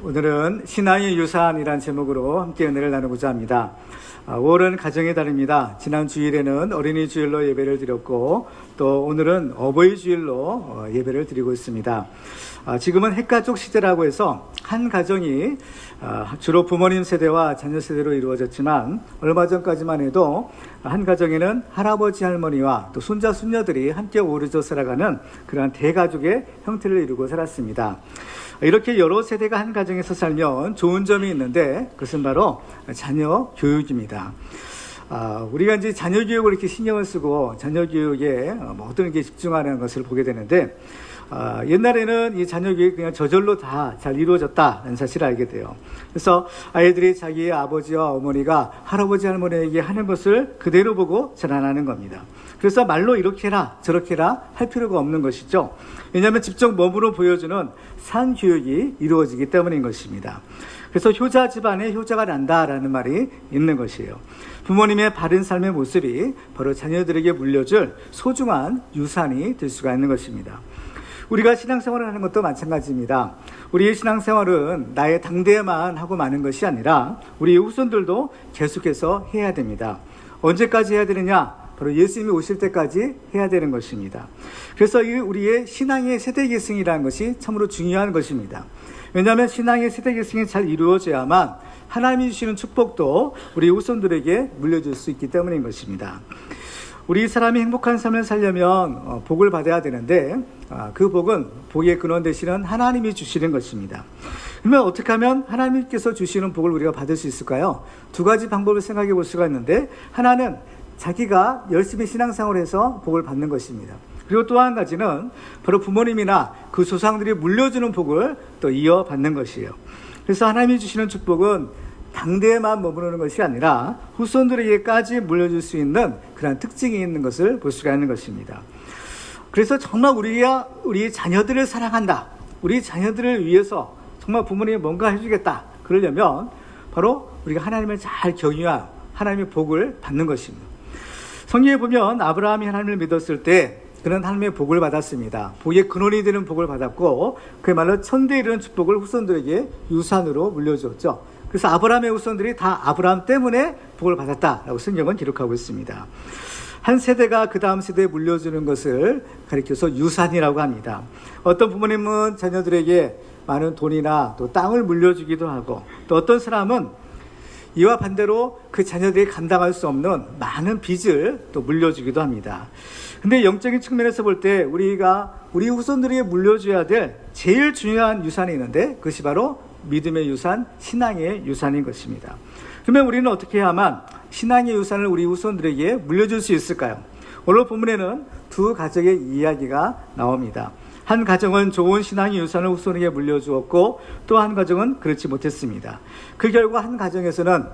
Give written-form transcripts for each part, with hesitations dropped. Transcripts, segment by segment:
오늘은 신앙의 유산이라는 제목으로 함께 은혜를 나누고자 합니다. 5월은 가정의 달입니다. 지난 주일에는 어린이 주일로 예배를 드렸고 또 오늘은 어버이 주일로 예배를 드리고 있습니다. 지금은 핵가족 시대라고 해서 한 가정이 주로 부모님 세대와 자녀 세대로 이루어졌지만 얼마 전까지만 해도 한 가정에는 할아버지 할머니와 또 손자 손녀들이 함께 어우러져 살아가는 그러한 대가족의 형태를 이루고 살았습니다. 이렇게 여러 세대가 한 가정에서 살면 좋은 점이 있는데 그것은 바로 자녀 교육입니다. 우리가 이제 자녀 교육을 이렇게 신경을 쓰고 자녀 교육에 모든 게 집중하는 것을 보게 되는데 옛날에는 이 자녀 교육이 그냥 저절로 다 잘 이루어졌다는 사실을 알게 돼요. 그래서 아이들이 자기의 아버지와 어머니가 할아버지 할머니에게 하는 것을 그대로 보고 자라나는 겁니다. 그래서 말로 이렇게 해라 저렇게 해라 할 필요가 없는 것이죠. 왜냐하면 직접 몸으로 보여주는 산교육이 이루어지기 때문인 것입니다. 그래서 효자 집안에 효자가 난다라는 말이 있는 것이에요. 부모님의 바른 삶의 모습이 바로 자녀들에게 물려줄 소중한 유산이 될 수가 있는 것입니다. 우리가 신앙생활을 하는 것도 마찬가지입니다. 우리의 신앙생활은 나의 당대에만 하고 마는 것이 아니라 우리의 후손들도 계속해서 해야 됩니다. 언제까지 해야 되느냐? 바로 예수님이 오실 때까지 해야 되는 것입니다. 그래서 우리의 신앙의 세대 계승이라는 것이 참으로 중요한 것입니다. 왜냐하면 신앙의 세대 계승이 잘 이루어져야만 하나님이 주시는 축복도 우리 후손들에게 물려줄 수 있기 때문인 것입니다. 우리 사람이 행복한 삶을 살려면 복을 받아야 되는데 그 복은 복의 근원 되시는 하나님이 주시는 것입니다. 그러면 어떻게 하면 하나님께서 주시는 복을 우리가 받을 수 있을까요? 두 가지 방법을 생각해 볼 수가 있는데 하나는 자기가 열심히 신앙생활을 해서 복을 받는 것입니다. 그리고 또 한 가지는 바로 부모님이나 그 조상들이 물려주는 복을 또 이어받는 것이에요. 그래서 하나님이 주시는 축복은 당대에만 머무르는 것이 아니라 후손들에게까지 물려줄 수 있는 그런 특징이 있는 것을 볼 수가 있는 것입니다. 그래서 정말 우리가 우리 자녀들을 사랑한다. 우리 자녀들을 위해서 정말 부모님이 뭔가 해주겠다. 그러려면 바로 우리가 하나님을 잘 경유하여 하나님의 복을 받는 것입니다. 성경에 보면 아브라함이 하나님을 믿었을 때 그는 하나님의 복을 받았습니다. 복의 근원이 되는 복을 받았고 그야말로 천대에 이르는 축복을 후손들에게 유산으로 물려주었죠. 그래서 아브라함의 후손들이 다 아브라함 때문에 복을 받았다라고 성경은 기록하고 있습니다. 한 세대가 그 다음 세대에 물려주는 것을 가리켜서 유산이라고 합니다. 어떤 부모님은 자녀들에게 많은 돈이나 또 땅을 물려주기도 하고 또 어떤 사람은 이와 반대로 그 자녀들이 감당할 수 없는 많은 빚을 또 물려주기도 합니다. 근데 영적인 측면에서 볼 때 우리가 우리 후손들에게 물려줘야 될 제일 중요한 유산이 있는데 그것이 바로 믿음의 유산, 신앙의 유산인 것입니다. 그러면 우리는 어떻게 해야만 신앙의 유산을 우리 후손들에게 물려줄 수 있을까요? 오늘 본문에는 두 가정의 이야기가 나옵니다. 한 가정은 좋은 신앙의 유산을 후손에게 물려주었고 또 한 가정은 그렇지 못했습니다. 그 결과 한 가정에서는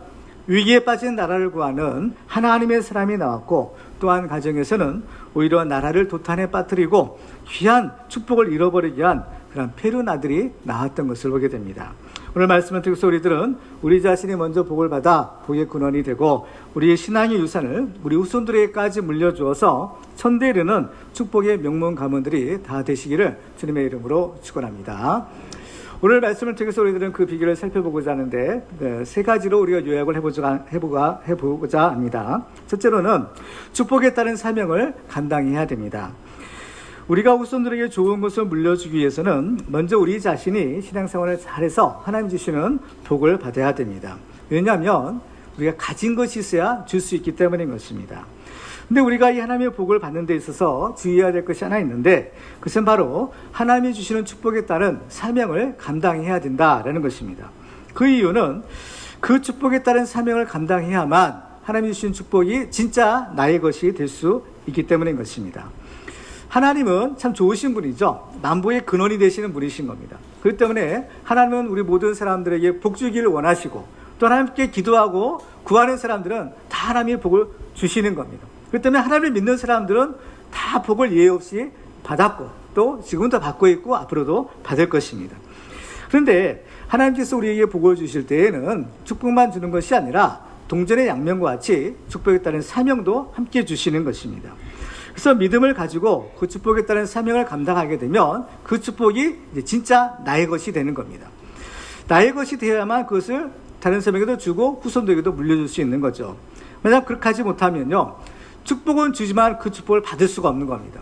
위기에 빠진 나라를 구하는 하나님의 사람이 나왔고 또 한 가정에서는 오히려 나라를 도탄에 빠뜨리고 귀한 축복을 잃어버리게 한 그런 페륜 아들이 나왔던 것을 보게 됩니다. 오늘 말씀을 듣고서 우리들은 우리 자신이 먼저 복을 받아 복의 근원이 되고 우리의 신앙의 유산을 우리 후손들에게까지 물려주어서 천대에 이르는 축복의 명문 가문들이 다 되시기를 주님의 이름으로 축원합니다. 오늘 말씀을 통해서 우리들은 그 비결을 살펴보고자 하는데 세 가지로 우리가 요약을 해보고자 합니다. 첫째로는 축복에 따른 사명을 감당해야 됩니다. 우리가 후손들에게 좋은 것을 물려주기 위해서는 먼저 우리 자신이 신앙생활을 잘해서 하나님 주시는 복을 받아야 됩니다. 왜냐하면 우리가 가진 것이 있어야 줄 수 있기 때문인 것입니다. 근데 우리가 이 하나님의 복을 받는 데 있어서 주의해야 될 것이 하나 있는데 그것은 바로 하나님이 주시는 축복에 따른 사명을 감당해야 된다라는 것입니다. 그 이유는 그 축복에 따른 사명을 감당해야만 하나님이 주시는 축복이 진짜 나의 것이 될 수 있기 때문인 것입니다. 하나님은 참 좋으신 분이죠. 만복의 근원이 되시는 분이신 겁니다. 그렇기 때문에 하나님은 우리 모든 사람들에게 복 주기를 원하시고 또 하나님께 기도하고 구하는 사람들은 다 하나님의 복을 주시는 겁니다. 그렇기 때문에 하나님을 믿는 사람들은 다 복을 예외 없이 받았고 또 지금도 받고 있고 앞으로도 받을 것입니다. 그런데 하나님께서 우리에게 복을 주실 때에는 축복만 주는 것이 아니라 동전의 양면과 같이 축복에 따른 사명도 함께 주시는 것입니다. 그래서 믿음을 가지고 그 축복에 따른 사명을 감당하게 되면 그 축복이 이제 진짜 나의 것이 되는 겁니다. 나의 것이 되어야만 그것을 다른 사람에게도 주고 후손들에게도 물려줄 수 있는 거죠. 만약 그렇게 하지 못하면요, 축복은 주지만 그 축복을 받을 수가 없는 겁니다.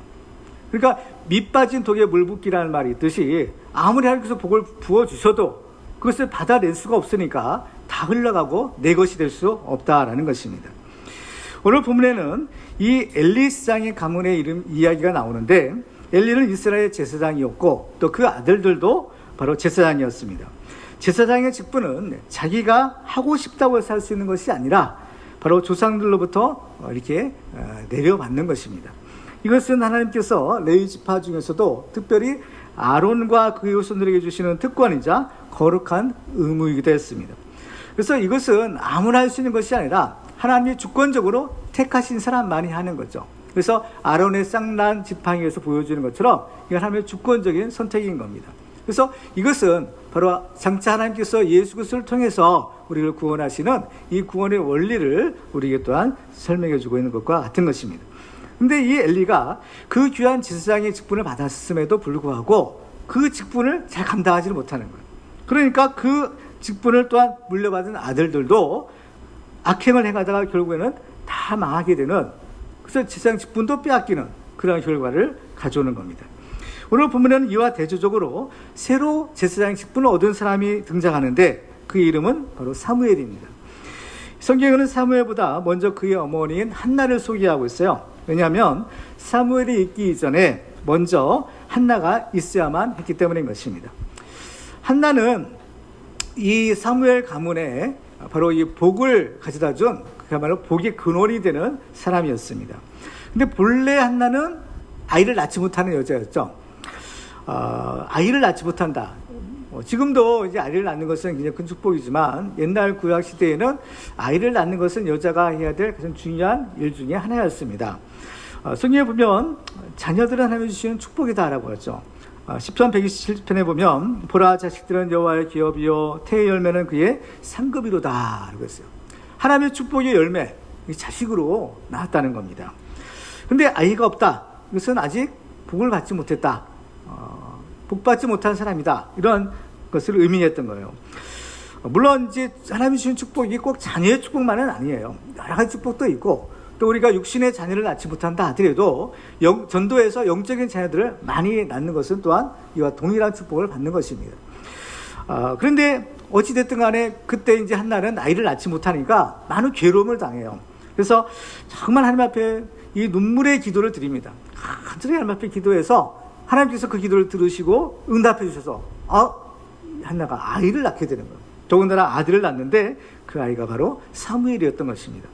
그러니까 밑 빠진 독에 물 붓기라는 말이 있듯이 아무리 하나님께서 복을 부어주셔도 그것을 받아낼 수가 없으니까 다 흘러가고 내 것이 될 수 없다라는 것입니다. 오늘 본문에는 이 엘리사장의 가문의 이야기가 나오는데, 엘리는 이스라엘 제사장이었고 또 그 아들들도 바로 제사장이었습니다. 제사장의 직분은 자기가 하고 싶다고 해서 할 수 있는 것이 아니라 바로 조상들로부터 이렇게 내려받는 것입니다. 이것은 하나님께서 레위 지파 중에서도 특별히 아론과 그의 후손들에게 주시는 특권이자 거룩한 의무이기도 했습니다. 그래서 이것은 아무나 할 수 있는 것이 아니라 하나님이 주권적으로 택하신 사람만이 하는 거죠. 그래서 아론의 쌍난 지팡이에서 보여주는 것처럼 이건 하나님의 주권적인 선택인 겁니다. 그래서 이것은 바로 장차 하나님께서 예수 그리스도를 통해서 우리를 구원하시는 이 구원의 원리를 우리에게 또한 설명해 주고 있는 것과 같은 것입니다. 근데 이 엘리가 그 귀한 제사장의 직분을 받았음에도 불구하고 그 직분을 잘 감당하지 못하는 거예요. 그러니까 그 직분을 또한 물려받은 아들들도 악행을 행하다가 결국에는 다 망하게 되는, 그래서 제사장 직분도 빼앗기는 그런 결과를 가져오는 겁니다. 오늘 본문에는 이와 대조적으로 새로 제사장 직분을 얻은 사람이 등장하는데 그 이름은 바로 사무엘입니다. 성경에는 사무엘보다 먼저 그의 어머니인 한나를 소개하고 있어요. 왜냐하면 사무엘이 있기 이전에 먼저 한나가 있어야만 했기 때문인 것입니다. 한나는 이 사무엘 가문에 바로 이 복을 가져다 준, 그야말로 복의 근원이 되는 사람이었습니다. 근데 본래 한나는 아이를 낳지 못하는 여자였죠. 아이를 낳지 못한다. 지금도 이제 아이를 낳는 것은 굉장히 큰 축복이지만 옛날 구약 시대에는 아이를 낳는 것은 여자가 해야 될 가장 중요한 일 중에 하나였습니다. 성경에 보면 자녀들은 하나님이 주시는 축복이다라고 하죠. 시편 127편에 보면 보라 자식들은 여호와의 기업이요 태의 열매는 그의 상급이로다 라고 했어요. 하나님의 축복의 열매, 자식으로 낳았다는 겁니다. 근데 아이가 없다, 이것은 아직 복을 받지 못했다, 복받지 못한 사람이다, 이런 것을 의미했던 거예요. 물론 이제 하나님이 주신 축복이 꼭 자녀의 축복만은 아니에요. 여러 가지 축복도 있고, 또 우리가 육신의 자녀를 낳지 못한다 하더라도 전도에서 영적인 자녀들을 많이 낳는 것은 또한 이와 동일한 축복을 받는 것입니다. 그런데 어찌됐든 간에 그때 이제 한나는 아이를 낳지 못하니까 많은 괴로움을 당해요. 그래서 정말 하나님 앞에 이 눈물의 기도를 드립니다. 간절히 하나님 앞에 기도해서 하나님께서 그 기도를 들으시고 응답해 주셔서 한나가 아이를 낳게 되는 거예요. 더군다나 아들을 낳는데 그 아이가 바로 사무엘이었던 것입니다.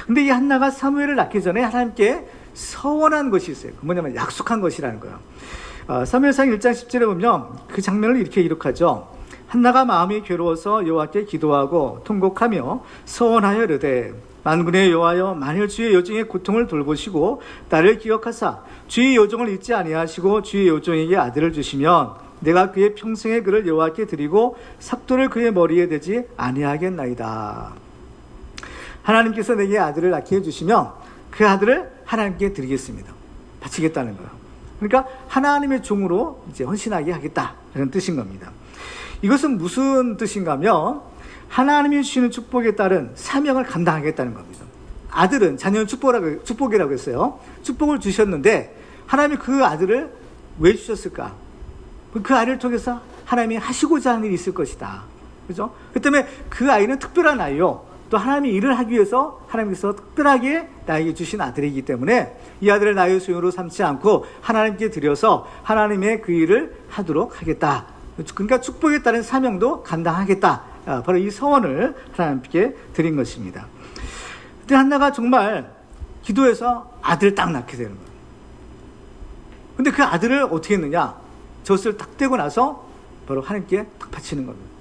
근데 이 한나가 사무엘을 낳기 전에 하나님께 서원한 것이 있어요. 그 뭐냐면 약속한 것이라는 거예요. 사무엘상 1장 10절에 보면 그 장면을 이렇게 기록하죠. 한나가 마음이 괴로워서 여호와께 기도하고 통곡하며 서원하여 이르되 만군의 여호와여, 만일 주의 여종의 고통을 돌보시고 나를 기억하사 주의 여종을 잊지 아니하시고 주의 여종에게 아들을 주시면 내가 그의 평생의 그를 여호와께 드리고 삭도를 그의 머리에 대지 아니하겠나이다. 하나님께서 내게 아들을 낳게 해주시면 그 아들을 하나님께 드리겠습니다. 바치겠다는 거예요. 그러니까 하나님의 종으로 이제 헌신하게 하겠다, 이런 뜻인 겁니다. 이것은 무슨 뜻인가 하면 하나님이 주시는 축복에 따른 사명을 감당하겠다는 겁니다. 아들은 자녀는 축복이라고 했어요. 축복을 주셨는데 하나님이 그 아들을 왜 주셨을까? 그 아이를 통해서 하나님이 하시고자 하는 일이 있을 것이다. 그죠? 그 때문에 그 아이는 특별한 아이요, 또 하나님이 일을 하기 위해서 하나님께서 특별하게 나에게 주신 아들이기 때문에 이 아들을 나의 소유로 삼지 않고 하나님께 드려서 하나님의 그 일을 하도록 하겠다. 그러니까 축복에 따른 사명도 감당하겠다. 바로 이 서원을 하나님께 드린 것입니다. 그때 한나가 정말 기도해서 아들을 딱 낳게 되는 거예요. 근데 그 아들을 어떻게 했느냐? 젖을 딱 떼고 나서 바로 하나님께 딱 바치는 겁니다.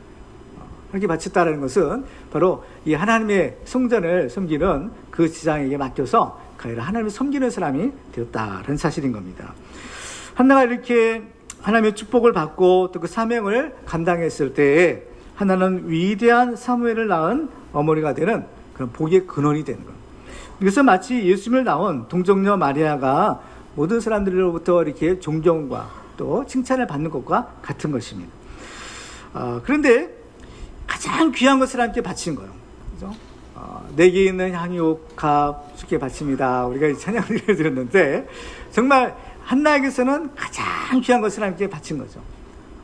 이렇게 바쳤다는 것은 바로 이 하나님의 성전을 섬기는 그 지장에게 맡겨서 그 아이를 하나님을 섬기는 사람이 되었다는 사실인 겁니다. 한나가 이렇게 하나님의 축복을 받고 또 그 사명을 감당했을 때에 하나는 위대한 사무엘을 낳은 어머니가 되는 그런 복의 근원이 되는 겁니다. 그래서 마치 예수님을 낳은 동정녀 마리아가 모든 사람들로부터 이렇게 존경과 또 칭찬을 받는 것과 같은 것입니다. 그런데 가장 귀한 것을 함께 바친 거예요. 그죠? 내게 있는 향유 옥합 주께 바칩니다. 우리가 이 찬양을 드렸는데 정말 한나에게서는 가장 귀한 것을 함께 바친 거죠.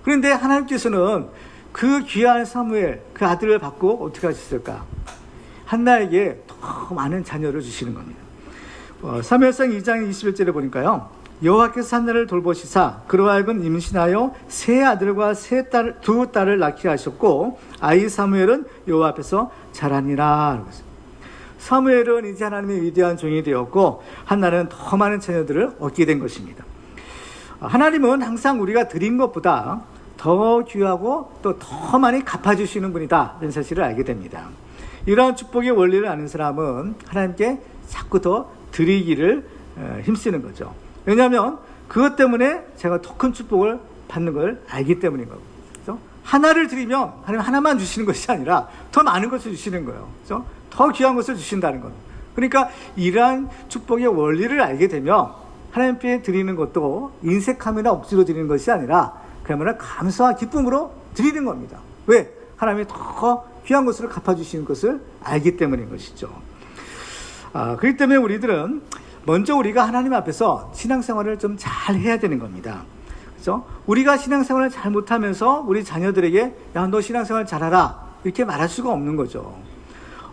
그런데 하나님께서는 그 귀한 사무엘 그 아들을 받고 어떻게 하셨을까? 한나에게 더 많은 자녀를 주시는 겁니다. 사무엘상 2장 21절에 보니까요, 여호와께서 한나를 돌보시사 그로 하여금 임신하여 세 아들과 두 딸을 낳게 하셨고 아이 사무엘은 여호와 앞에서 자라니라. 사무엘은 이제 하나님의 위대한 종이 되었고 한나는 더 많은 자녀들을 얻게 된 것입니다. 하나님은 항상 우리가 드린 것보다 더 귀하고 또 더 많이 갚아주시는 분이다, 이런 사실을 알게 됩니다. 이러한 축복의 원리를 아는 사람은 하나님께 자꾸 더 드리기를 힘쓰는 거죠. 왜냐하면 그것 때문에 제가 더 큰 축복을 받는 걸 알기 때문인 거죠. 그렇죠? 하나를 드리면 하나님 하나만 주시는 것이 아니라 더 많은 것을 주시는 거예요. 그렇죠? 더 귀한 것을 주신다는 거예요. 그러니까 이러한 축복의 원리를 알게 되면 하나님께 드리는 것도 인색함이나 억지로 드리는 것이 아니라 그야말로 감사와 기쁨으로 드리는 겁니다. 왜? 하나님이 더 귀한 것으로 갚아주시는 것을 알기 때문인 것이죠. 그렇기 때문에 우리들은 먼저 우리가 하나님 앞에서 신앙생활을 좀 잘 해야 되는 겁니다. 그렇죠? 우리가 신앙생활을 잘 못하면서 우리 자녀들에게 야, 너 신앙생활 잘하라 이렇게 말할 수가 없는 거죠.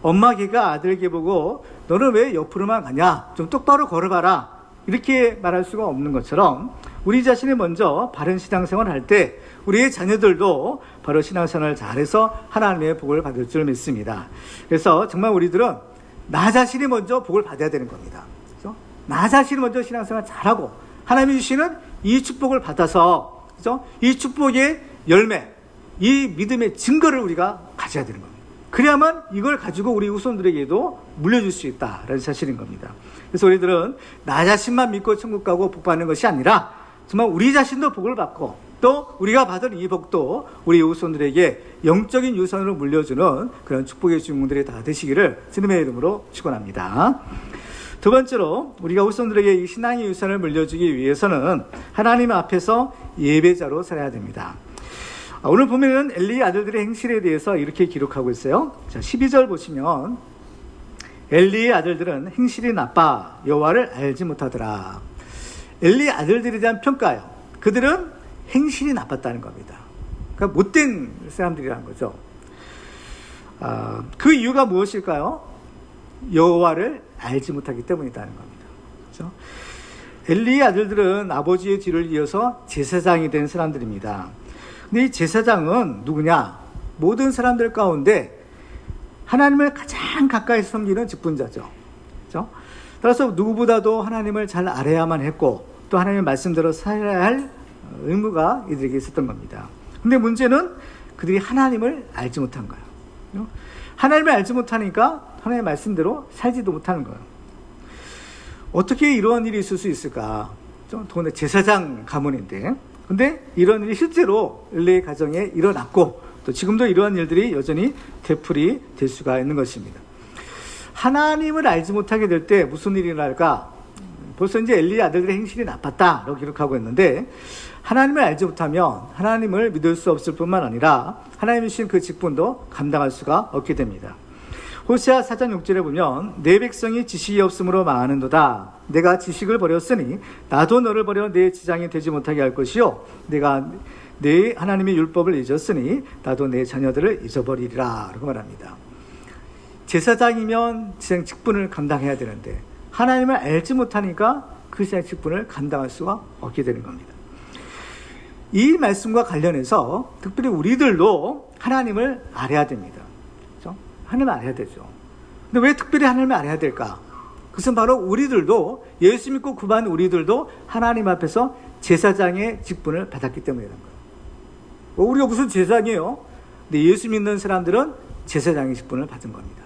엄마 개가 아들 개 보고 너는 왜 옆으로만 가냐, 좀 똑바로 걸어봐라 이렇게 말할 수가 없는 것처럼 우리 자신이 먼저 바른 신앙생활을 할 때 우리의 자녀들도 바로 신앙생활을 잘해서 하나님의 복을 받을 줄 믿습니다. 그래서 정말 우리들은 나 자신이 먼저 복을 받아야 되는 겁니다. 그렇죠? 나 자신이 먼저 신앙생활 잘하고 하나님이 주시는 이 축복을 받아서, 그렇죠? 이 축복의 열매, 이 믿음의 증거를 우리가 가져야 되는 겁니다. 그래야만 이걸 가지고 우리 후손들에게도 물려줄 수 있다라는 사실인 겁니다. 그래서 우리들은 나 자신만 믿고 천국 가고 복 받는 것이 아니라 정말 우리 자신도 복을 받고 또 우리가 받은 이 복도 우리 후손들에게 영적인 유산으로 물려주는 그런 축복의 주인공들이 다 되시기를 주님의 이름으로 축원합니다. 두 번째로 우리가 후손들에게 이 신앙의 유산을 물려주기 위해서는 하나님 앞에서 예배자로 살아야 됩니다. 오늘 보면은 엘리의 아들들의 행실에 대해서 이렇게 기록하고 있어요. 자, 12절 보시면 엘리의 아들들은 행실이 나빠 여호와를 알지 못하더라. 엘리의 아들들에 대한 평가예요. 그들은 행실이 나빴다는 겁니다. 그러니까 못된 사람들이라는 거죠. 그 이유가 무엇일까요? 여호와를 알지 못하기 때문이라는 겁니다. 그렇죠? 엘리의 아들들은 아버지의 뒤를 이어서 제사장이 된 사람들입니다. 근데 이 제사장은 누구냐? 모든 사람들 가운데 하나님을 가장 가까이 섬기는 직분자죠. 그렇죠? 따라서 누구보다도 하나님을 잘 알아야만 했고 또 하나님의 말씀대로 살아야 할 의무가 이들에게 있었던 겁니다. 근데 문제는 그들이 하나님을 알지 못한 거예요. 하나님을 알지 못하니까 하나님의 말씀대로 살지도 못하는 거예요. 어떻게 이런 일이 있을 수 있을까? 더군다나 제사장 가문인데, 근데 이런 일이 실제로 엘리의 가정에 일어났고 또 지금도 이러한 일들이 여전히 되풀이 될 수가 있는 것입니다. 하나님을 알지 못하게 될 때 무슨 일이 일어날까? 벌써 이제 엘리의 아들들의 행실이 나빴다라고 기록하고 있는데, 하나님을 알지 못하면 하나님을 믿을 수 없을 뿐만 아니라 하나님이 주신 그 직분도 감당할 수가 없게 됩니다. 호세아 4장 6절에 보면 내 백성이 지식이 없으므로 망하는도다. 내가 지식을 버렸으니 나도 너를 버려 내 지장이 되지 못하게 할 것이요 내가 내 하나님의 율법을 잊었으니 나도 내 자녀들을 잊어버리리라 라고 말합니다. 제사장이면 지상 직분을 감당해야 되는데 하나님을 알지 못하니까 그 지상 직분을 감당할 수가 없게 되는 겁니다. 이 말씀과 관련해서 특별히 우리들도 하나님을 알아야 됩니다. 그렇죠? 하나님을 알아야 되죠. 근데 왜 특별히 하나님을 알아야 될까? 그것은 바로 우리들도, 예수 믿고 구한 우리들도 하나님 앞에서 제사장의 직분을 받았기 때문이라는 거예요. 우리가 무슨 제사장이에요? 근데 예수 믿는 사람들은 제사장의 직분을 받은 겁니다.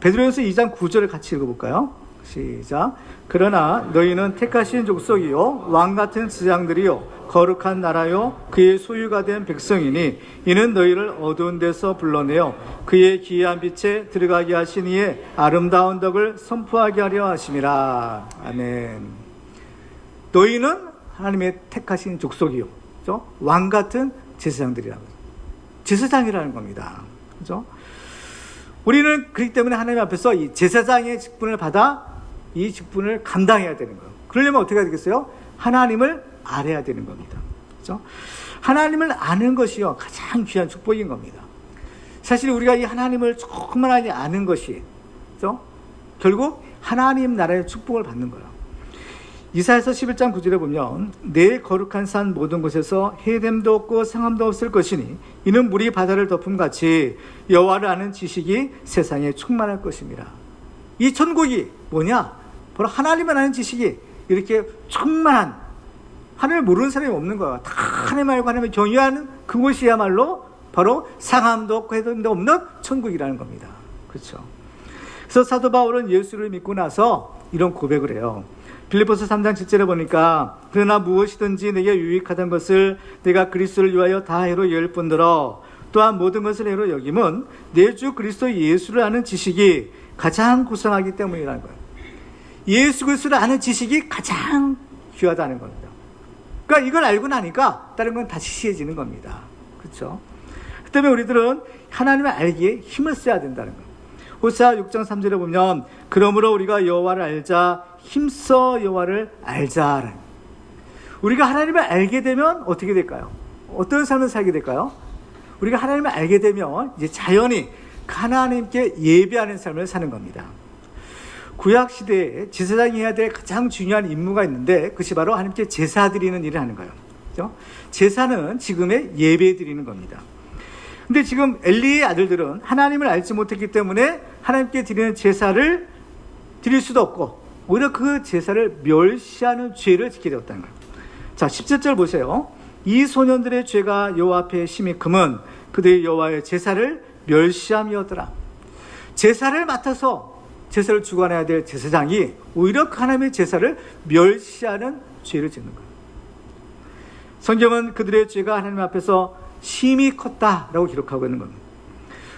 베드로전서 2장 9절을 같이 읽어볼까요? 시작. 그러나 너희는 택하신 족속이요 왕같은 지장들이요 거룩한 나라요 그의 소유가 된 백성이니 이는 너희를 어두운 데서 불러내어 그의 기이한 빛에 들어가게 하신 이의 아름다운 덕을 선포하게 하려 하심이라. 아멘. 너희는 하나님의 택하신 족속이요, 그렇죠? 왕같은 제사장들이라고. 제사장이라는 겁니다. 그죠? 우리는 그렇기 때문에 하나님 앞에서 이 제사장의 직분을 받아 이 직분을 감당해야 되는 거예요. 그러려면 어떻게 해야 되겠어요? 하나님을 알아야 되는 겁니다. 그죠? 하나님을 아는 것이요, 가장 귀한 축복인 겁니다. 사실 우리가 이 하나님을 조금만 아는 것이, 그죠? 결국 하나님 나라의 축복을 받는 거예요. 이사야서 11장 9절에 보면 내 거룩한 산 모든 곳에서 해됨도 없고 상함도 없을 것이니 이는 물이 바다를 덮음같이 여호와를 아는 지식이 세상에 충만할 것입니다. 이 천국이 뭐냐? 바로 하나님을 아는 지식이 이렇게 충만한, 하나님을 모르는 사람이 없는 거야. 다 하나님 알고 하나님을 경외하는 그곳이야말로 바로 상함도 없고 해됨도 없는 천국이라는 겁니다. 그렇죠? 그래서 사도 바울은 예수를 믿고 나서 이런 고백을 해요. 빌립보서 3장 7절에 보니까 그러나 무엇이든지 내게 유익하던 것을 내가 그리스도를 위하여 다 해로 여길 뿐더러 또한 모든 것을 해로 여김은 내 주 그리스도 예수를 아는 지식이 가장 고상하기 때문이라는 거예요. 예수 그리스도를 아는 지식이 가장 귀하다는 겁니다. 그러니까 이걸 알고 나니까 다른 건 다 시시해지는 겁니다. 그렇죠? 그 때문에 우리들은 하나님을 알기에 힘을 써야 된다는 거예요. 호세아 6장 3절에 보면 그러므로 우리가 여호와를 알자, 힘써 여호와를 알자. 우리가 하나님을 알게 되면 어떻게 될까요? 어떤 삶을 살게 될까요? 우리가 하나님을 알게 되면 이제 자연히 하나님께 예배하는 삶을 사는 겁니다. 구약 시대에 제사장이 해야 될 가장 중요한 임무가 있는데 그것이 바로 하나님께 제사 드리는 일을 하는 거예요. 그렇죠? 제사는 지금의 예배 드리는 겁니다. 근데 지금 엘리의 아들들은 하나님을 알지 못했기 때문에 하나님께 드리는 제사를 드릴 수도 없고 오히려 그 제사를 멸시하는 죄를 지게 되었다는 거예요. 자, 17절 보세요. 이 소년들의 죄가 여호와 앞에 심히 금은 그들의 여호와의 제사를 멸시함이었더라. 제사를 맡아서 제사를 주관해야 될 제사장이 오히려 하나님의 제사를 멸시하는 죄를 짓는 거예요. 성경은 그들의 죄가 하나님 앞에서 심히 컸다라고 기록하고 있는 겁니다.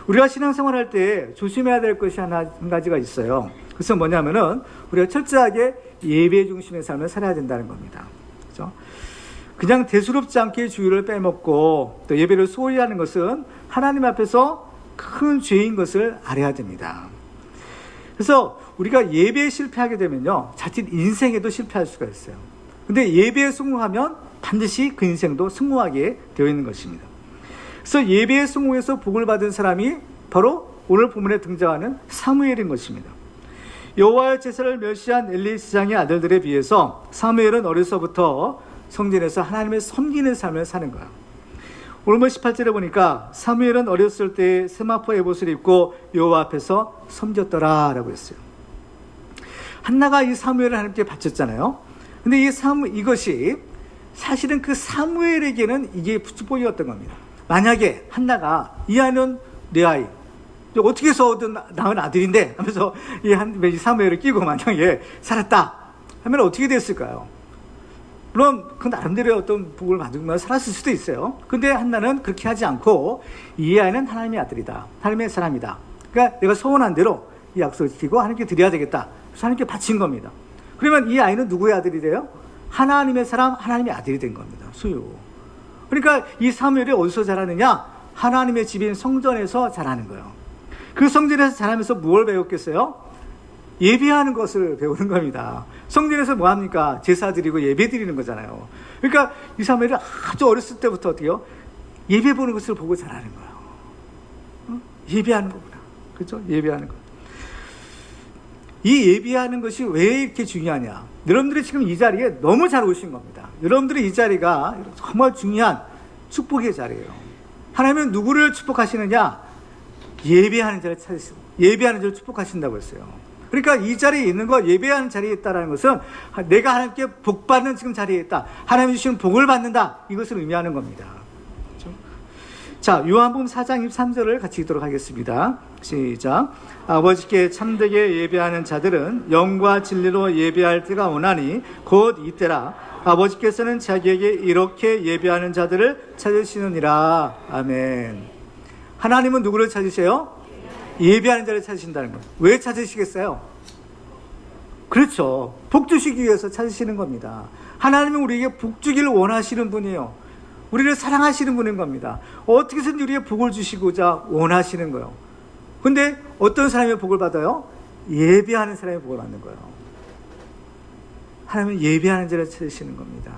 우리가 신앙생활할 때 조심해야 될 것이 한 가지가 있어요. 그것은 뭐냐면은 우리가 철저하게 예배 중심의 삶을 살아야 된다는 겁니다. 그렇죠? 그냥 대수롭지 않게 주일을 빼먹고 또 예배를 소홀히 하는 것은 하나님 앞에서 큰 죄인 것을 알아야 됩니다. 그래서 우리가 예배에 실패하게 되면요, 자칫 인생에도 실패할 수가 있어요. 근데 예배에 성공하면 반드시 그 인생도 성공하게 되어 있는 것입니다. 그래서 예배에 성공해서 복을 받은 사람이 바로 오늘 본문에 등장하는 사무엘인 것입니다. 여호와의 제사를 멸시한 엘리 지장의 아들들에 비해서 사무엘은 어려서부터 성전에서 하나님을 섬기는 삶을 사는 거야. 오늘 18절에 보니까 사무엘은 어렸을 때 세마포 에봇을 입고 여호와 앞에서 섬겼더라 라고 했어요. 한나가 이 사무엘을 하나님께 바쳤잖아요. 근데 이것이 사실은 그 사무엘에게는 이게 축복이었던 겁니다. 만약에 한나가 이 아이는 내 아이, 어떻게 해서 얻은 낳은 아들인데 하면서 이 사무엘을 끼고 만약에 살았다 하면 어떻게 됐을까요? 물론 그 나름대로의 어떤 복을 받으며 살았을 수도 있어요. 근데 한나는 그렇게 하지 않고 이 아이는 하나님의 아들이다, 하나님의 사람이다, 그러니까 내가 소원한 대로 이 약속을 지키고 하나님께 드려야 되겠다, 그래서 하나님께 바친 겁니다. 그러면 이 아이는 누구의 아들이 돼요? 하나님의 사람, 하나님의 아들이 된 겁니다. 수요. 그러니까 이 사무엘이 어디서 자라느냐? 하나님의 집인 성전에서 자라는 거예요. 그 성전에서 자라면서 무엇을 배웠겠어요? 예배하는 것을 배우는 겁니다. 성전에서 뭐 합니까? 제사 드리고 예배 드리는 거잖아요. 그러니까 이 사무엘이 아주 어렸을 때부터 어떻게요? 예배 보는 것을 보고 자라는 거예요. 예배하는 거구나. 그렇죠? 예배하는 거. 이 예배하는 것이 왜 이렇게 중요하냐? 여러분들이 지금 이 자리에 너무 잘 오신 겁니다. 여러분들이 이 자리가 정말 중요한 축복의 자리예요. 하나님은 누구를 축복하시느냐? 예배하는 자를 찾으시고 예배하는 자를 축복하신다고 했어요. 그러니까 이 자리에 있는 거, 예배하는 자리에 있다는 것은 내가 하나님께 복 받는 지금 자리에 있다, 하나님이 주신 복을 받는다, 이것을 의미하는 겁니다. 그렇죠? 자, 요한복음 4장 23절을 같이 읽도록 하겠습니다. 시작. 아버지께 참되게 예배하는 자들은 영과 진리로 예배할 때가 오나니 곧 이때라. 아버지께서는 자기에게 이렇게 예배하는 자들을 찾으시느니라. 아멘. 하나님은 누구를 찾으세요? 예배하는 자를 찾으신다는 거예요. 왜 찾으시겠어요? 그렇죠. 복 주시기 위해서 찾으시는 겁니다. 하나님은 우리에게 복 주기를 원하시는 분이에요. 우리를 사랑하시는 분인 겁니다. 어떻게 해서든 우리에게 복을 주시고자 원하시는 거예요. 근데 어떤 사람이 복을 받아요? 예배하는 사람이 복을 받는 거예요. 하나님은 예배하는 자를 찾으시는 겁니다.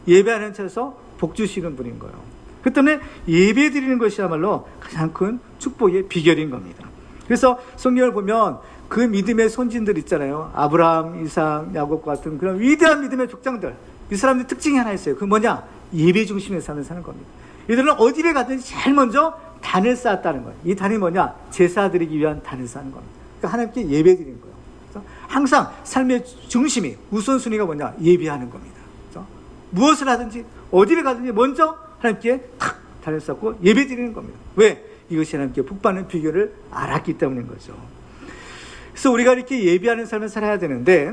예배하는 자에서 복 주시는 분인 거예요. 그 때문에 예배 드리는 것이야말로 가장 큰 축복의 비결인 겁니다. 그래서 성경을 보면 그 믿음의 선진들 있잖아요. 아브라함, 이삭, 야곱 같은 그런 위대한 믿음의 족장들. 이 사람들 특징이 하나 있어요. 그 뭐냐? 예배 중심의 삶을 사는 겁니다. 이들은 어디를 가든지 제일 먼저 단을 쌓았다는 거예요. 이 단이 뭐냐? 제사 드리기 위한 단을 쌓는 겁니다. 그러니까 하나님께 예배 드리는 거예요. 그래서 항상 삶의 중심이, 우선순위가 뭐냐? 예배하는 겁니다. 그래서 무엇을 하든지 어디를 가든지 먼저 하나님께 탁 단을 쌓고 예배 드리는 겁니다. 왜? 이것이 하나님께 복받는 비결을 알았기 때문인 거죠. 그래서 우리가 이렇게 예배하는 삶을 살아야 되는데,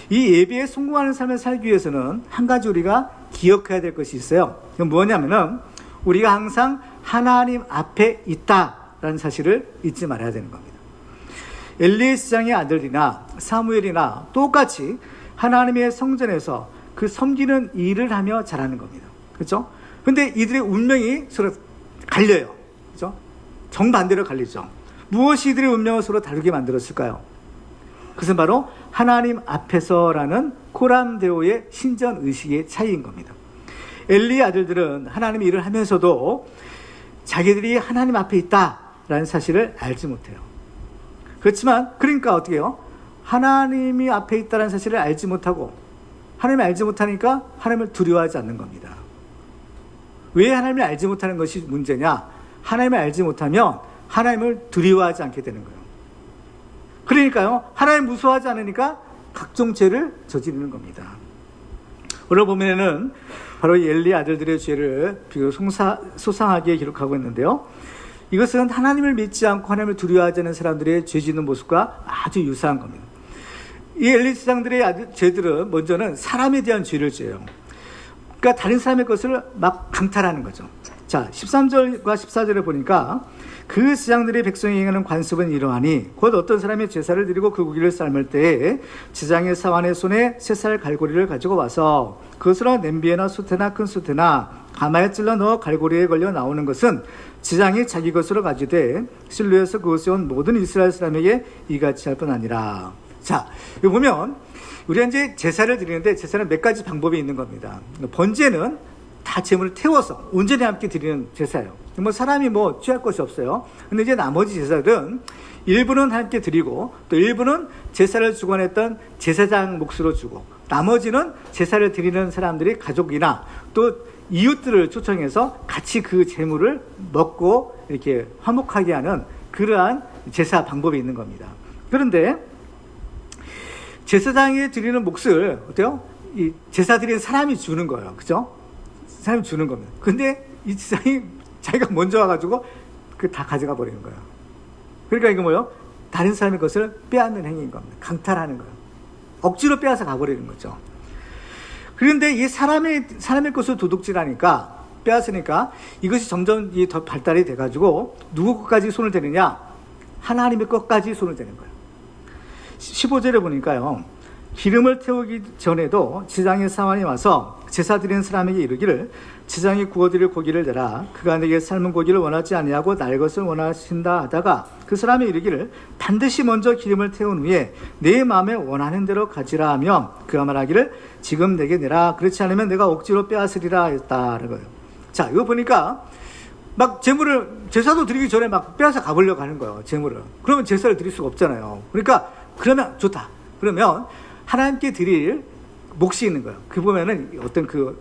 이 예배에 성공하는 삶을 살기 위해서는 한 가지 우리가 기억해야 될 것이 있어요. 그건 뭐냐면은 우리가 항상 하나님 앞에 있다라는 사실을 잊지 말아야 되는 겁니다. 엘리의 지장의 아들이나 사무엘이나 똑같이 하나님의 성전에서 그 섬기는 일을 하며 자라는 겁니다. 그렇죠? 근데 이들의 운명이 서로 갈려요. 그렇죠? 정반대로 갈리죠. 무엇이 이들의 운명을 서로 다르게 만들었을까요? 그것은 바로 하나님 앞에서라는 코람데오의 신전 의식의 차이인 겁니다. 엘리의 아들들은 하나님의 일을 하면서도 자기들이 하나님 앞에 있다라는 사실을 알지 못해요. 그렇지만 그러니까 어떻게 해요? 하나님이 앞에 있다는 사실을 알지 못하고, 하나님을 알지 못하니까 하나님을 두려워하지 않는 겁니다. 왜 하나님을 알지 못하는 것이 문제냐? 하나님을 알지 못하면 하나님을 두려워하지 않게 되는 거예요. 그러니까요, 하나님 무서워하지 않으니까 각종 죄를 저지르는 겁니다. 오늘 보면은 바로 엘리 아들들의 죄를 비교적 소상하게 기록하고 있는데요. 이것은 하나님을 믿지 않고 하나님을 두려워하지 않는 사람들의 죄 짓는 모습과 아주 유사한 겁니다. 이 엘리 지장들의 죄들은 먼저는 사람에 대한 죄를 지어요. 그러니까 다른 사람의 것을 막 강탈하는 거죠. 자, 13절과 14절에 보니까 그 지장들의 백성이 행하는 관습은 이러하니 곧 어떤 사람이 제사를 드리고 그 고기를 삶을 때에 지장의 사환의 손에 쇠살 갈고리를 가지고 와서 그것으로 냄비에나 솥에나 큰 솥에나 가마에 찔러 넣어 갈고리에 걸려 나오는 것은 지장이 자기 것으로 가지되 실로에서 그것에 온 모든 이스라엘 사람에게 이같이 할 뿐 아니라. 자, 여기 보면 우리가 이제 제사를 드리는데 제사는 몇 가지 방법이 있는 겁니다. 번제는 다 제물을 태워서 온전히 함께 드리는 제사예요. 뭐 사람이 뭐 취할 것이 없어요. 근데 이제 나머지 제사들은 일부는 함께 드리고 또 일부는 제사를 주관했던 제사장 몫으로 주고, 나머지는 제사를 드리는 사람들이 가족이나 또 이웃들을 초청해서 같이 그 제물을 먹고 이렇게 화목하게 하는 그러한 제사 방법이 있는 겁니다. 그런데 제사장이 드리는 몫을 어때요? 이 제사 드리는 사람이 주는 거예요. 그죠? 사람이 주는 겁니다. 근데 이 제사장이 자기가 먼저 와가지고 그 다 가져가 버리는 거예요. 그러니까 이거 뭐예요? 다른 사람의 것을 빼앗는 행위인 겁니다. 강탈하는 거예요. 억지로 빼앗아 가버리는 거죠. 그런데 이 사람의 것을 도둑질하니까, 빼앗으니까 이것이 점점 더 발달이 돼가지고 누구 것까지 손을 대느냐? 하나님의 것까지 손을 대는 거예요. 15절에 보니까요, 기름을 태우기 전에도 지장의 사환이 와서 제사 드리는 사람에게 이르기를 지장이 구워드릴 고기를 내라. 그가 내게 삶은 고기를 원하지 아니하고 날 것을 원하신다 하다가 그 사람이 이르기를 반드시 먼저 기름을 태운 후에 내 마음에 원하는 대로 가지라 하면 그가 말하기를 지금 내게 내라. 그렇지 않으면 내가 억지로 빼앗으리라 했다는 거예요. 자, 이거 보니까 막 제사도 드리기 전에 막 빼앗아 가보려고 하는 거예요. 제물을. 그러면 제사를 드릴 수가 없잖아요. 그러니까 그러면 좋다. 그러면 하나님께 드릴 몫이 있는 거예요. 그 보면은 어떤 그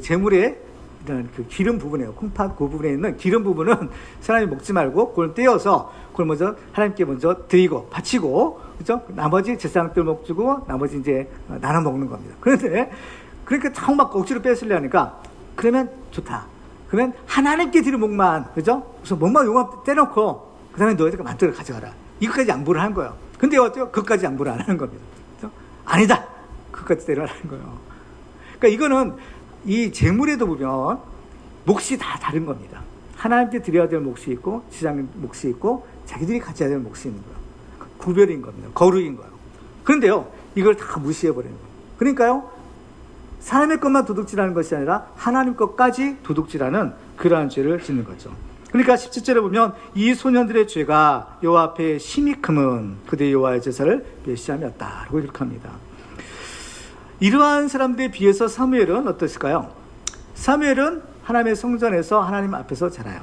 제물의 그 기름 부분이에요. 콩팥 그 부분에 있는 기름 부분은 사람이 먹지 말고 그걸 떼어서 그걸 먼저 하나님께 먼저 드리고 바치고, 그죠? 나머지 제사장들 먹주고 나머지 이제 나눠 먹는 겁니다. 그런데 그러니까 참 막 억지로 뺏으려 하니까 그러면 좋다. 그러면 하나님께 드릴 목만, 그죠? 그래서 목만 요만 떼놓고 그 다음에 너희들 만들어 가져가라. 이것까지 양보를 한 거예요. 근데 어때요? 그것까지 양보를 안 하는 겁니다. 그죠? 아니다. 그것까지 때려라는 거예요. 그러니까 이거는 이 제물에도 보면 몫이 다 다른 겁니다. 하나님께 드려야 될 몫이 있고 지장 몫이 있고 자기들이 가져야 될 몫이 있는 거예요. 구별인 겁니다. 거룩인 거예요. 그런데요, 이걸 다 무시해버리는 거예요. 그러니까요, 사람의 것만 도둑질하는 것이 아니라 하나님 것까지 도둑질하는 그러한 죄를 짓는 거죠. 그러니까 17절에 보면 이 소년들의 죄가 여호와 앞에 심히 크면 그들의 여호와의 제사를 멸시함이었다라고 기록합니다. 이러한 사람들에 비해서 사무엘은 어땠을까요? 사무엘은 하나님의 성전에서 하나님 앞에서 자라요.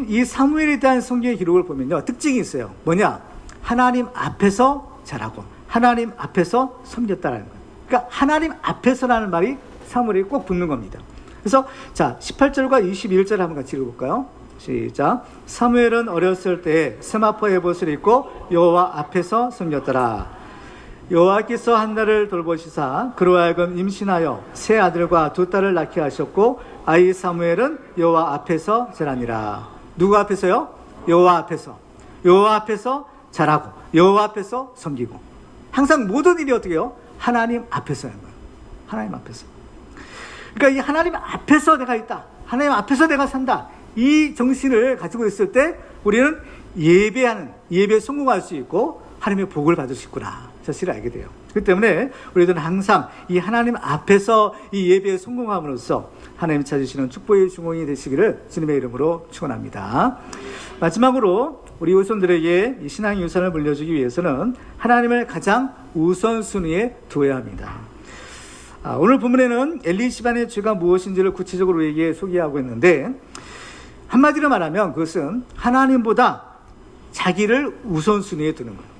이 사무엘에 대한 성경의 기록을 보면요, 특징이 있어요. 뭐냐? 하나님 앞에서 자라고 하나님 앞에서 섬겼다라는 거예요. 그러니까 하나님 앞에서라는 말이 사무엘에 꼭 붙는 겁니다. 그래서 자 18절과 21절 한번 같이 읽어볼까요? 시작. 사무엘은 어렸을 때 세마포 에봇을 입고 여호와 앞에서 섬겼더라. 여호와께서 한나를 돌보시사 그로 하여금 임신하여 세 아들과 두 딸을 낳게 하셨고 아이 사무엘은 여호와 앞에서 자라니라. 누구 앞에서요? 여호와 앞에서. 여호와 앞에서 자라고 여호와 앞에서 섬기고 항상 모든 일이 어떻게 해요? 하나님 앞에서 하는 거예요. 하나님 앞에서. 그러니까 이 하나님 앞에서 내가 있다. 하나님 앞에서 내가 산다. 이 정신을 가지고 있을 때 우리는 예배에 성공할 수 있고 하나님의 복을 받을 수 있구나. 사실을 알게 돼요. 그렇기 때문에 우리들은 항상 이 하나님 앞에서 이 예배에 성공함으로써 하나님이 찾으시는 축복의 중원이 되시기를 주님의 이름으로 축원합니다. 마지막으로 우리 후손들에게 이 신앙의 유산을 물려주기 위해서는 하나님을 가장 우선순위에 두어야 합니다. 오늘 본문에는 엘리 집안의 죄가 무엇인지를 구체적으로 우리에게 소개하고 있는데 한마디로 말하면 그것은 하나님보다 자기를 우선순위에 두는 거예요.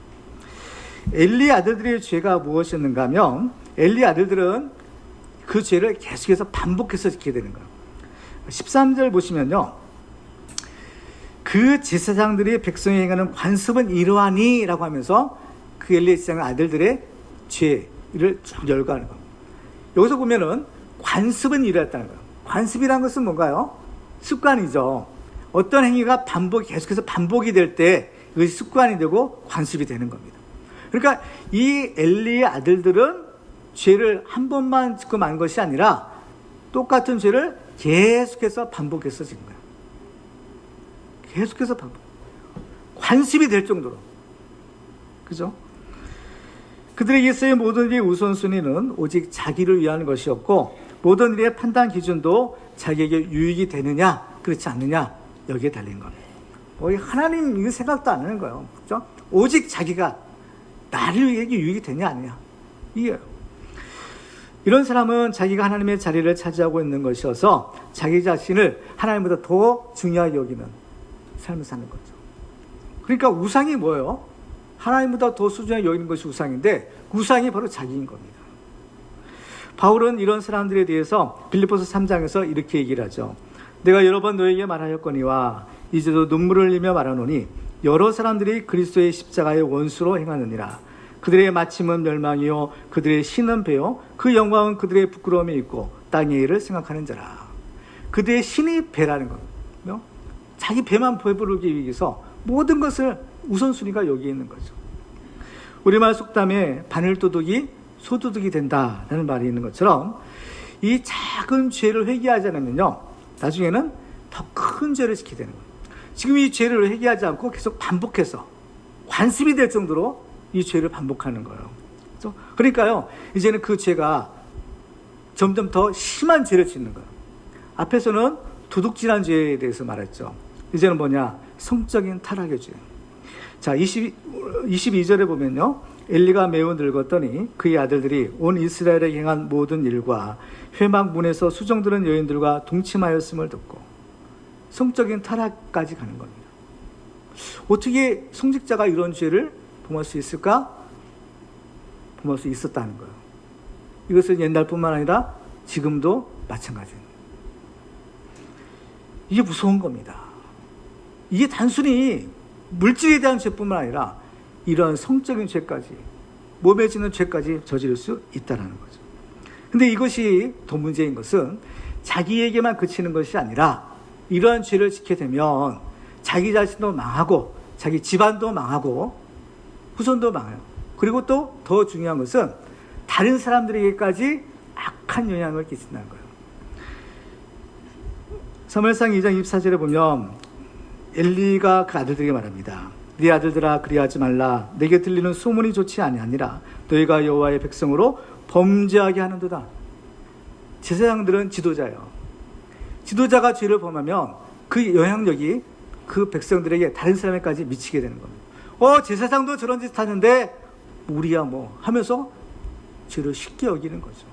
엘리 아들들의 죄가 무엇이었는가 하면 엘리 아들들은 그 죄를 계속해서 반복해서 지키게 되는 거예요. 13절 보시면요, 그 제사장들이 백성이 행하는 관습은 이러하니 라고 하면서 그 엘리 제사장 아들들의 죄를 쭉 열거하는 거예요. 여기서 보면은 관습은 이러했다는 거예요. 관습이라는 것은 뭔가요? 습관이죠. 어떤 행위가 계속해서 반복이 될 때 그것이 습관이 되고 관습이 되는 겁니다. 그러니까 이 엘리의 아들들은 죄를 한 번만 짓고 만 것이 아니라 똑같은 죄를 계속해서 반복해서 짓는 거예요. 계속해서 반복. 관습이 될 정도로. 그죠? 그들에게서의 모든 일의 우선순위는 오직 자기를 위한 것이었고 모든 일의 판단 기준도 자기에게 유익이 되느냐 그렇지 않느냐 여기에 달린 겁니다. 하나님 이거 생각도 안 하는 거예요. 그죠? 오직 자기가 나를 위해 유익이 되냐 아니냐 이게 이런 사람은 자기가 하나님의 자리를 차지하고 있는 것이어서 자기 자신을 하나님보다 더 중요하게 여기는 삶을 사는 거죠. 그러니까 우상이 뭐예요? 하나님보다 더 소중하게 여기는 것이 우상인데 우상이 바로 자기인 겁니다. 바울은 이런 사람들에 대해서 빌립보서 3장에서 이렇게 얘기를 하죠. 내가 여러 번 너에게 말하였거니와 이제도 눈물을 흘리며 말하노니 여러 사람들이 그리스도의 십자가의 원수로 행하느니라. 그들의 마침은 멸망이요 그들의 신은 배요 그 영광은 그들의 부끄러움이 있고 땅의 일을 생각하는 자라. 그들의 신이 배라는 거예요. 자기 배만 배부르기 위해서 모든 것을 우선순위가 여기에 있는 거죠. 우리말 속담에 바늘도둑이 소도둑이 된다라는 말이 있는 것처럼 이 작은 죄를 회개하지 않으면요 나중에는 더 큰 죄를 지게 되는 거예요. 지금 이 죄를 회개하지 않고 계속 반복해서 관습이 될 정도로 이 죄를 반복하는 거예요. 그렇죠? 그러니까요 이제는 그 죄가 점점 더 심한 죄를 짓는 거예요. 앞에서는 도둑질한 죄에 대해서 말했죠. 이제는 뭐냐? 성적인 타락의 죄. 자 22절에 보면요 엘리가 매우 늙었더니 그의 아들들이 온 이스라엘에 행한 모든 일과 회막문에서 수정들은 여인들과 동침하였음을 듣고 성적인 타락까지 가는 겁니다. 어떻게 성직자가 이런 죄를 범할 수 있을까? 범할 수 있었다는 거예요. 이것은 옛날뿐만 아니라 지금도 마찬가지입니다. 이게 무서운 겁니다. 이게 단순히 물질에 대한 죄뿐만 아니라 이러한 성적인 죄까지 몸에 지는 죄까지 저지를 수 있다는 거죠. 근데 이것이 더 문제인 것은 자기에게만 그치는 것이 아니라 이러한 죄를 짓게 되면 자기 자신도 망하고 자기 집안도 망하고 후손도 망해요. 그리고 또 더 중요한 것은 다른 사람들에게까지 악한 영향을 끼친다는 거예요. 사무엘상 2장 24절에 보면 엘리가 그 아들들에게 말합니다. 네 아들들아 그리하지 말라. 내게 들리는 소문이 좋지 아니하니라. 너희가 여호와의 백성으로 범죄하게 하는도다. 제사장들은 지도자예요. 지도자가 죄를 범하면 그 영향력이 그 백성들에게 다른 사람에까지 미치게 되는 겁니다. 제사장도 저런 짓 하는데 우리야 뭐 하면서 죄를 쉽게 여기는 거죠.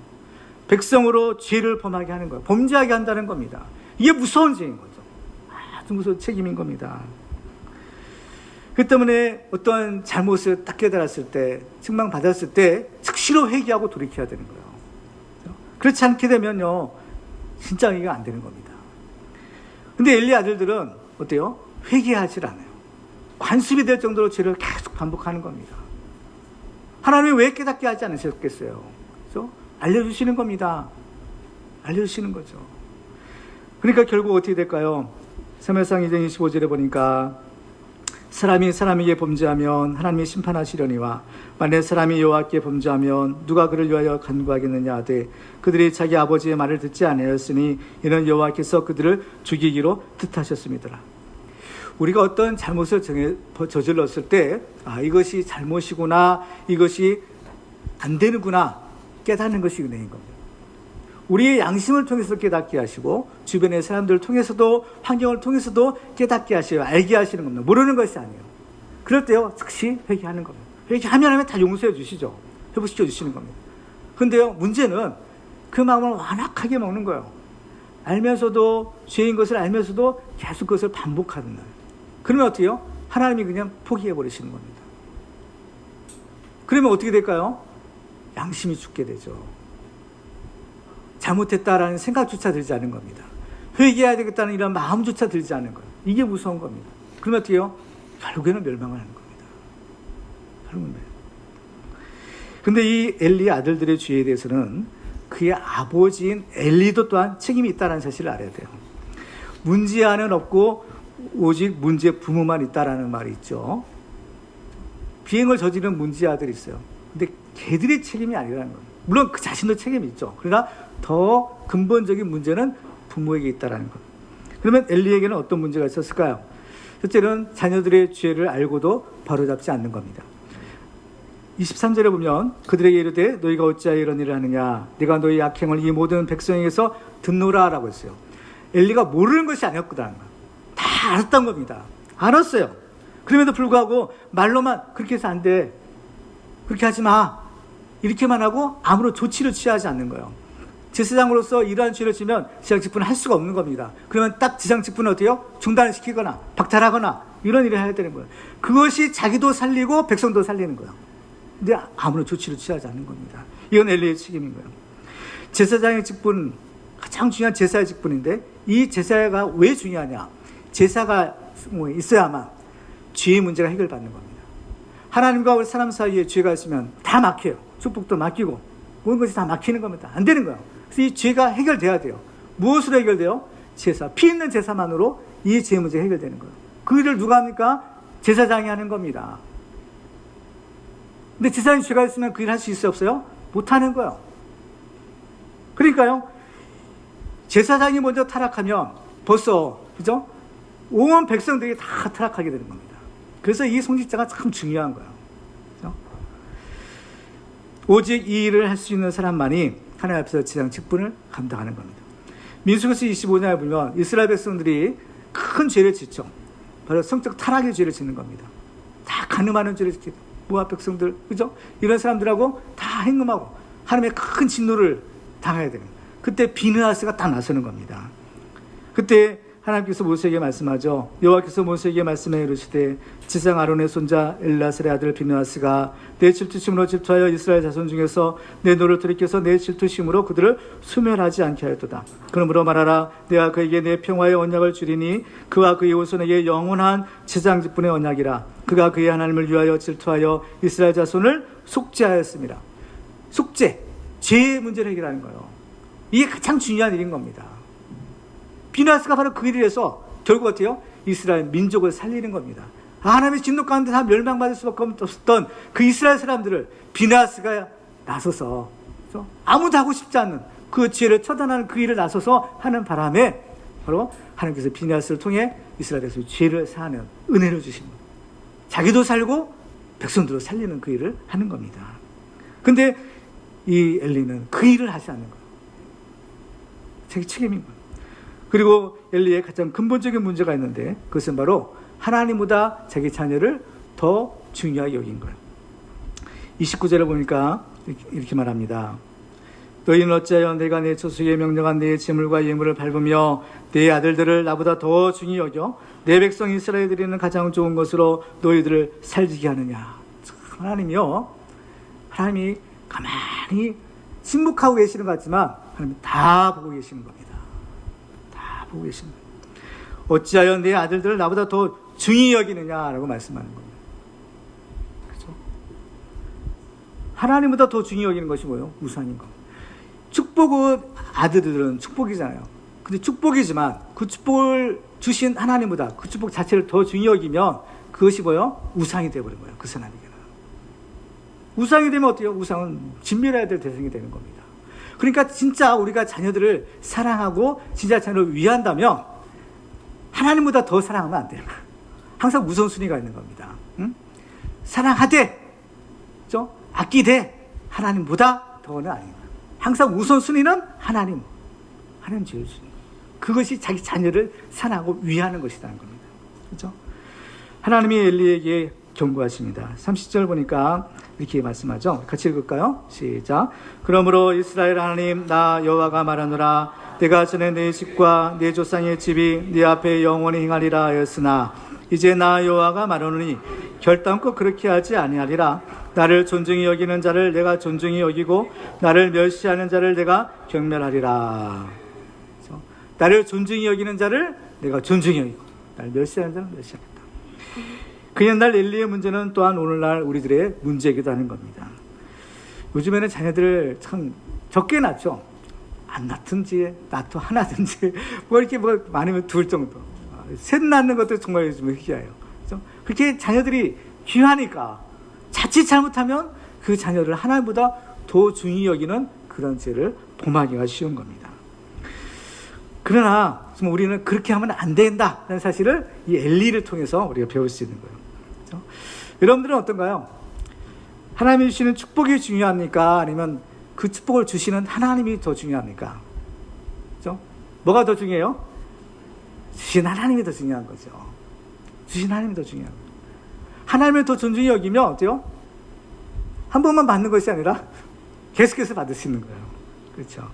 백성으로 죄를 범하게 하는 거예요. 범죄하게 한다는 겁니다. 이게 무서운 죄인 거죠. 아주 무서운 책임인 겁니다. 그 때문에 어떤 잘못을 딱 깨달았을 때, 책망받았을 때 즉시로 회개하고 돌이켜야 되는 거예요. 그렇지 않게 되면요, 진짜 이게 안 되는 겁니다. 근데 엘리 아들들은 어때요? 회개하질 않아요. 관습이 될 정도로 죄를 계속 반복하는 겁니다. 하나님이 왜 깨닫게 하지 않으셨겠어요? 그래서 알려주시는 겁니다. 알려주시는 거죠. 그러니까 결국 어떻게 될까요? 사무엘상 2장 25절에 보니까 사람이 사람에게 범죄하면 하나님이 심판하시려니와 만일 사람이 여호와께 범죄하면 누가 그를 위하여 간구하겠느냐 하되 그들이 자기 아버지의 말을 듣지 아니하였으니 이는 여호와께서 그들을 죽이기로 뜻하셨습니다. 우리가 어떤 잘못을 저질렀을 때 이것이 잘못이구나, 이것이 안 되는구나 깨닫는 것이 은혜인 겁니다. 우리의 양심을 통해서 깨닫게 하시고 주변의 사람들을 통해서도 환경을 통해서도 깨닫게 하시고 알게 하시는 겁니다. 모르는 것이 아니에요. 그럴 때요 즉시 회개하는 겁니다. 회개하면 하면 다 용서해 주시죠. 회복시켜 주시는 겁니다. 그런데요 문제는 그 마음을 완악하게 먹는 거예요. 알면서도 죄인 것을 알면서도 계속 그것을 반복하는 날. 그러면 어떻게 해요? 하나님이 그냥 포기해 버리시는 겁니다. 그러면 어떻게 될까요? 양심이 죽게 되죠. 잘못했다라는 생각조차 들지 않은 겁니다. 회개해야 되겠다는 이런 마음조차 들지 않은 거예요. 이게 무서운 겁니다. 그러면 어떻게 해요? 결국에는 멸망을 하는 겁니다. 결국은. 근데 이 엘리 아들들의 죄에 대해서는 그의 아버지인 엘리도 또한 책임이 있다는 사실을 알아야 돼요. 문제아는 없고 오직 문제 부모만 있다라는 말이 있죠. 비행을 저지른 문제아들이 있어요. 근데 걔들의 책임이 아니라는 거예요. 물론 그 자신도 책임이 있죠. 그러나 더 근본적인 문제는 부모에게 있다라는 것. 그러면 엘리에게는 어떤 문제가 있었을까요? 첫째는 자녀들의 죄를 알고도 바로잡지 않는 겁니다. 23절에 보면 그들에게 이르되 너희가 어찌하여 이런 일을 하느냐, 네가 너희 악행을 이 모든 백성에게서 듣노라 라고 했어요. 엘리가 모르는 것이 아니었거든. 다 알았던 겁니다. 알았어요. 그럼에도 불구하고 말로만 그렇게 해서 안 돼, 그렇게 하지 마, 이렇게만 하고 아무런 조치를 취하지 않는 거예요. 제사장으로서 이러한 죄를 지면 지상직분을 할 수가 없는 겁니다. 그러면 딱 지상직분을 어때요? 중단을 시키거나 박탈하거나 이런 일을 해야 되는 거예요. 그것이 자기도 살리고 백성도 살리는 거예요. 근데 아무런 조치를 취하지 않는 겁니다. 이건 엘리의 책임인 거예요. 제사장의 직분, 가장 중요한 제사의 직분인데 이 제사가 왜 중요하냐? 제사가 있어야만 죄의 문제가 해결받는 겁니다. 하나님과 우리 사람 사이에 죄가 있으면 다 막혀요. 축복도 막히고 모든 것이 다 막히는 겁니다. 안 되는 거예요. 그래서 이 죄가 해결돼야 돼요. 무엇으로 해결돼요? 제사. 피 있는 제사만으로 이 죄 문제가 해결되는 거예요. 그 일을 누가 합니까? 제사장이 하는 겁니다. 근데 제사장이 죄가 있으면 그 일 할 수 있어요? 없어요? 못하는 거예요. 그러니까요, 제사장이 먼저 타락하면 벌써, 그죠? 온 백성들이 다 타락하게 되는 겁니다. 그래서 이 성직자가 참 중요한 거예요. 그죠? 오직 이 일을 할 수 있는 사람만이 하나님 앞에서 제사장 직분을 감당하는 겁니다. 민수기서 25장에 보면 이스라엘 백성들이 큰 죄를 짓죠. 바로 성적 타락의 죄를 짓는 겁니다. 다 간음하는 죄를 짓죠. 모압 백성들, 그죠? 이런 사람들하고 다 행음하고 하나님의 큰 진노를 당해야 되는 거예요. 그때 비느하스가 딱 나서는 겁니다. 그때 하나님께서 모세에게 말씀하죠. 여호와께서 모세에게 말씀해 이르시되 지상 아론의 손자 엘라살의 아들 비느하스가 내 질투심으로 질투하여 이스라엘 자손 중에서 내 노를 돌이켜서 내 질투심으로 그들을 소멸하지 않게 하였도다. 그러므로 말하라. 내가 그에게 내 평화의 언약을 주리니 그와 그의 후손에게 영원한 제사장 직분의 언약이라. 그가 그의 하나님을 위하여 질투하여 이스라엘 자손을 속죄하였습니다. 속죄, 죄의 문제를 해결하는 거예요. 이게 가장 중요한 일인 겁니다. 비느하스가 바로 그 일을 해서 결국 어때요? 이스라엘 민족을 살리는 겁니다. 하나님의 진노 가운데 다 멸망받을 수밖에 없었던 그 이스라엘 사람들을 비느하스가 나서서, 그렇죠? 아무도 하고 싶지 않는 그 죄를 처단하는 그 일을 나서서 하는 바람에 바로 하나님께서 비느하스를 통해 이스라엘에서 죄를 사하는 은혜를 주신 겁니다. 자기도 살고 백성들도 살리는 그 일을 하는 겁니다. 근데 이 엘리는 그 일을 하지 않는 거예요. 자기 책임인 거예요. 그리고 엘리의 가장 근본적인 문제가 있는데 그것은 바로 하나님보다 자기 자녀를 더 중요하게 여긴 거예요. 29절을 보니까 이렇게 말합니다. 너희는 어찌하여 내가 내 조수에게 명령한 내 재물과 예물을 밟으며 내 아들들을 나보다 더 중히 여겨 내 백성 이스라엘 드리는 가장 좋은 것으로 너희들을 살지게 하느냐. 하나님이 가만히 침묵하고 계시는 것 같지만 하나님이 다 보고 계시는 겁니다. 다 보고 계시는 거예요. 어찌하여 내 아들들을 나보다 더 중히 여기느냐라고 말씀하는 겁니다. 그렇죠? 하나님보다 더 중히 여기는 것이 뭐예요? 우상인 거. 축복은 아들들은 축복이잖아요. 근데 축복이지만 그 축복을 주신 하나님보다 그 축복 자체를 더 중히 여기면 그것이 뭐예요? 우상이 되어버린 거예요. 그 사람에게는. 우상이 되면 어때요? 우상은 진멸해야 될 대상이 되는 겁니다. 그러니까 진짜 우리가 자녀들을 사랑하고 진짜 자녀를 위한다면 하나님보다 더 사랑하면 안 돼요. 항상 우선순위가 있는 겁니다. 응? 사랑하되, 그렇죠? 아끼되 하나님보다 더는 아니에요. 항상 우선순위는 하나님 제일 중요해요. 그것이 자기 자녀를 사랑하고 위하는 것이라는 겁니다. 그렇죠? 하나님이 엘리에게 경고하십니다. 30절 보니까 이렇게 말씀하죠. 같이 읽을까요? 시작. 그러므로 이스라엘 하나님 나 여호와가 말하노라. 내가 전에 내 집과 내 조상의 집이 네 앞에 영원히 행하리라 하였으나 이제 나 여호와가 말하노니 결단코 그렇게 하지 아니하리라. 나를 존중히 여기는 자를 내가 존중히 여기고 나를 멸시하는 자를 내가 경멸하리라. 그렇죠? 나를 존중히 여기는 자를 내가 존중히 여기고 나를 멸시하는 자를 멸시하겠다. 그 옛날 엘리의 문제는 또한 오늘날 우리들의 문제이기도 하는 겁니다. 요즘에는 자녀들을 참 적게 낳죠. 안 낳든지 낳도 하나든지 뭐 이렇게 뭐 많으면 둘 정도. 셋 낳는 것도 정말 요즘 희귀해요. 그렇죠? 그렇게 자녀들이 귀하니까 자칫 잘못하면 그 자녀를 하나님보다 더 중히 여기는 그런 죄를 범하기가 쉬운 겁니다. 그러나 우리는 그렇게 하면 안 된다는 사실을 이 엘리를 통해서 우리가 배울 수 있는 거예요. 그렇죠? 여러분들은 어떤가요? 하나님이 주시는 축복이 중요합니까? 아니면 그 축복을 주시는 하나님이 더 중요합니까? 그렇죠? 뭐가 더 중요해요? 주신 하나님이 더 중요한 거죠. 주신 하나님이 더 중요한 거예요. 하나님을 더 존중히 여기면 어때요? 한 번만 받는 것이 아니라 계속해서 받을 수 있는 거예요. 그렇죠?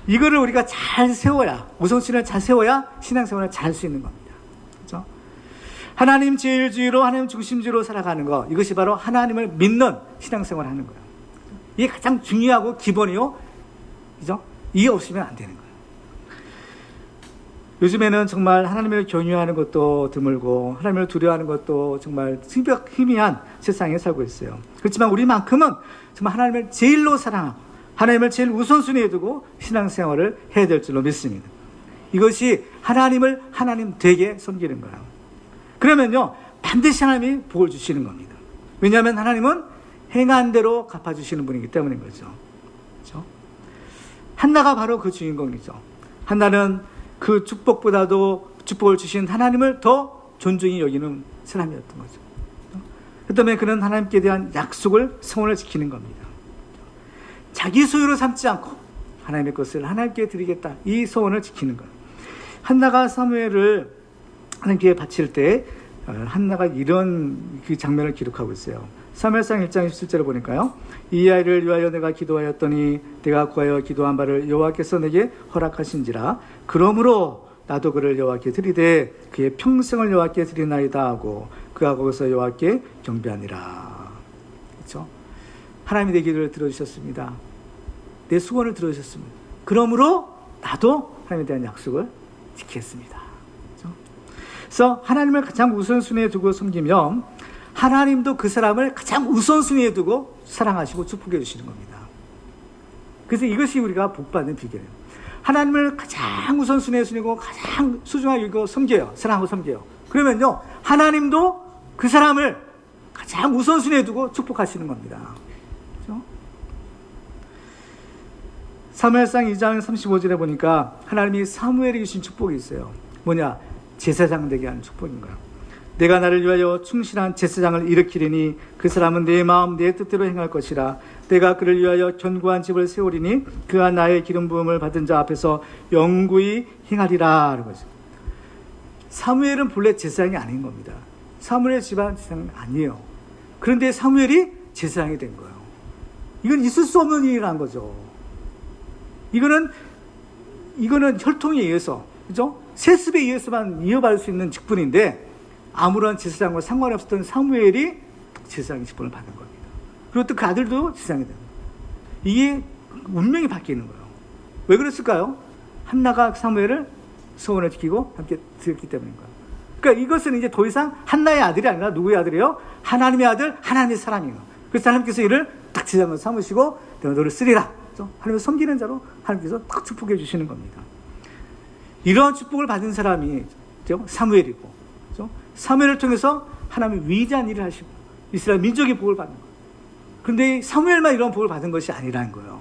이거를 우리가 잘 세워야, 우선순위를 잘 세워야 신앙생활을 잘 할 수 있는 겁니다. 그렇죠? 하나님 제일주의로, 하나님 중심주의로 살아가는 것, 이것이 바로 하나님을 믿는 신앙생활을 하는 거예요. 이게 가장 중요하고 기본이요. 그죠? 이게 없으면 안 되는 거예요. 요즘에는 정말 하나님을 경유하는 것도 드물고 하나님을 두려워하는 것도 정말 희미한 세상에 살고 있어요. 그렇지만 우리만큼은 정말 하나님을 제일로 사랑하고 하나님을 제일 우선순위에 두고 신앙생활을 해야 될 줄로 믿습니다. 이것이 하나님을 하나님 되게 섬기는 거예요. 그러면요 반드시 하나님이 복을 주시는 겁니다. 왜냐하면 하나님은 행한 대로 갚아주시는 분이기 때문인 거죠. 그렇죠? 한나가 바로 그 주인공이죠. 한나는 그 축복보다도 축복을 주신 하나님을 더 존중히 여기는 사람이었던 거죠. 그 때문에 그는 하나님께 대한 약속을, 성원을 지키는 겁니다. 자기 소유로 삼지 않고 하나님의 것을 하나님께 드리겠다. 이 소원을 지키는 거예요. 한나가 사무엘을 하나님께 바칠 때 한나가 이런 그 장면을 기록하고 있어요. 사무엘상 1장 17절을 보니까요. 이 아이를 위하여 내가 기도하였더니 내가 구하여 기도한 바를 여호와께서 내게 허락하신지라. 그러므로 나도 그를 여호와께 드리되 그의 평생을 여호와께 드리나이다 하고 그가 거기서 여호와께 경배하니라. 그렇죠? 하나님이 내 기도를 들어주셨습니다. 내 수건을 들어주셨습니다. 그러므로 나도 하나님에 대한 약속을 지키겠습니다. 그렇죠? 그래서 하나님을 가장 우선순위에 두고 섬기면 하나님도 그 사람을 가장 우선순위에 두고 사랑하시고 축복해 주시는 겁니다. 그래서 이것이 우리가 복받는 비결이에요. 하나님을 가장 우선순위에 두고 가장 소중하게 여기고 섬겨요. 사랑하고 섬겨요. 그러면요 하나님도 그 사람을 가장 우선순위에 두고 축복하시는 겁니다. 그렇죠? 사무엘상 2장 35절에 보니까 하나님이 사무엘에게 주신 축복이 있어요. 뭐냐? 제사장 되게 하는 축복인 거예요. 내가 나를 위하여 충실한 제사장을 일으키리니 그 사람은 내 마음 내 뜻대로 행할 것이라. 내가 그를 위하여 견고한 집을 세우리니 그가 나의 기름 부음을 받은 자 앞에서 영구히 행하리라. 라고 했습니다. 사무엘은 본래 제사장이 아닌 겁니다. 사무엘의 집안 제사장이 아니에요. 그런데 사무엘이 제사장이 된 거예요. 이건 있을 수 없는 일이라는 거죠. 이거는 혈통에 의해서, 그죠? 세습에 의해서만 이어받을 수 있는 직분인데 아무런 제사장과 상관없었던 사무엘이 제사장의 직분을 받은 겁니다. 그리고 또 그 아들도 제사장이 됩니다. 이게 운명이 바뀌는 거예요. 왜 그랬을까요? 한나가 사무엘을 소원을 지키고 함께 드렸기 때문인 거예요. 그러니까 이것은 이제 더 이상 한나의 아들이 아니라 누구의 아들이에요? 하나님의 아들, 하나님의 사람이에요. 그래서 하나님께서 이를 딱 제사장으로 삼으시고 내가 너를 쓰리라. 하나님을 섬기는 자로 하나님께서 딱 축복해 주시는 겁니다. 이러한 축복을 받은 사람이 사무엘이고, 사무엘을 통해서 하나님이 위대한 일을 하시고 이스라엘 민족의 복을 받는 거예요. 그런데 사무엘만 이런 복을 받은 것이 아니라는 거예요.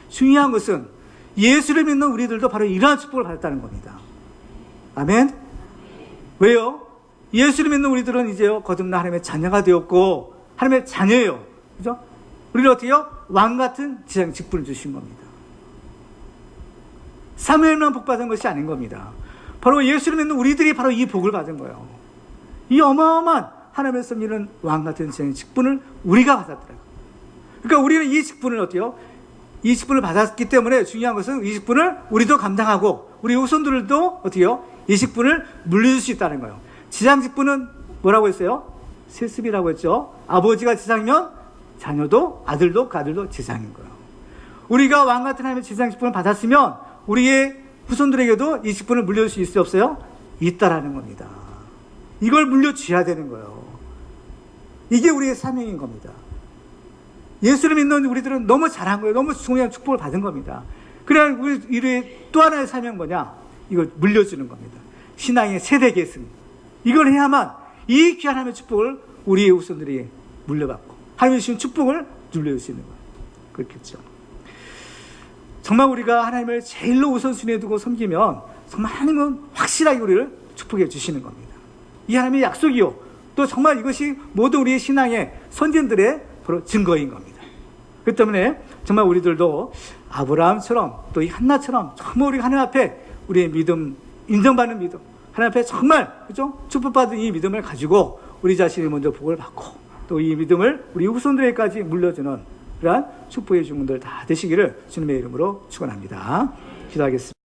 중요한 것은 예수를 믿는 우리들도 바로 이러한 축복을 받았다는 겁니다. 아멘? 왜요? 예수를 믿는 우리들은 이제 거듭나 하나님의 자녀가 되었고 하나님의 자녀예요. 그죠? 우리를 어떻게요? 왕 같은 제사장 직분을 주신 겁니다. 사무엘만 복 받은 것이 아닌 겁니다. 바로 예수를 믿는 우리들이 바로 이 복을 받은 거예요. 이 어마어마한 하나님의 섬기는 왕 같은 제사장 직분을 우리가 받았더라고요. 그러니까 우리는 이 직분을 어때요? 이 직분을 받았기 때문에 중요한 것은 이 직분을 우리도 감당하고 우리 후손들도 어떻게요? 이 직분을 물려줄 수 있다는 거예요. 제사장 직분은 뭐라고 했어요? 세습이라고 했죠. 아버지가 제사장이면 자녀도 아들도 그 아들도 제사장인 거예요. 우리가 왕 같은 하나님의 제사장 직분을 받았으면 우리의 후손들에게도 이 직분을 물려줄 수 있을 수 없어요? 있다라는 겁니다. 이걸 물려줘야 되는 거예요. 이게 우리의 사명인 겁니다. 예수를 믿는 우리들은 너무 잘한 거예요. 너무 중요한 축복을 받은 겁니다. 그래야 우리의 또 하나의 사명은 뭐냐? 이걸 물려주는 겁니다. 신앙의 세대 계승. 이걸 해야만 이 귀한 하나님의 축복을 우리의 후손들이 물려받고 하나님의 주신 축복을 누려줄 수 있는 거예요. 그렇겠죠. 정말 우리가 하나님을 제일로 우선순위에 두고 섬기면 정말 하나님은 확실하게 우리를 축복해 주시는 겁니다. 이 하나님의 약속이요. 또 정말 이것이 모두 우리의 신앙의 선진들의 바로 증거인 겁니다. 그렇기 때문에 정말 우리들도 아브라함처럼 또 이 한나처럼 정말 우리 하나님 앞에 우리의 믿음, 인정받는 믿음, 하나님 앞에 정말 그죠? 축복받은 이 믿음을 가지고 우리 자신이 먼저 복을 받고 또 이 믿음을 우리 후손들에게까지 물려주는 그러한 축복의 주문들 다 되시기를 주님의 이름으로 축원합니다. 기도하겠습니다.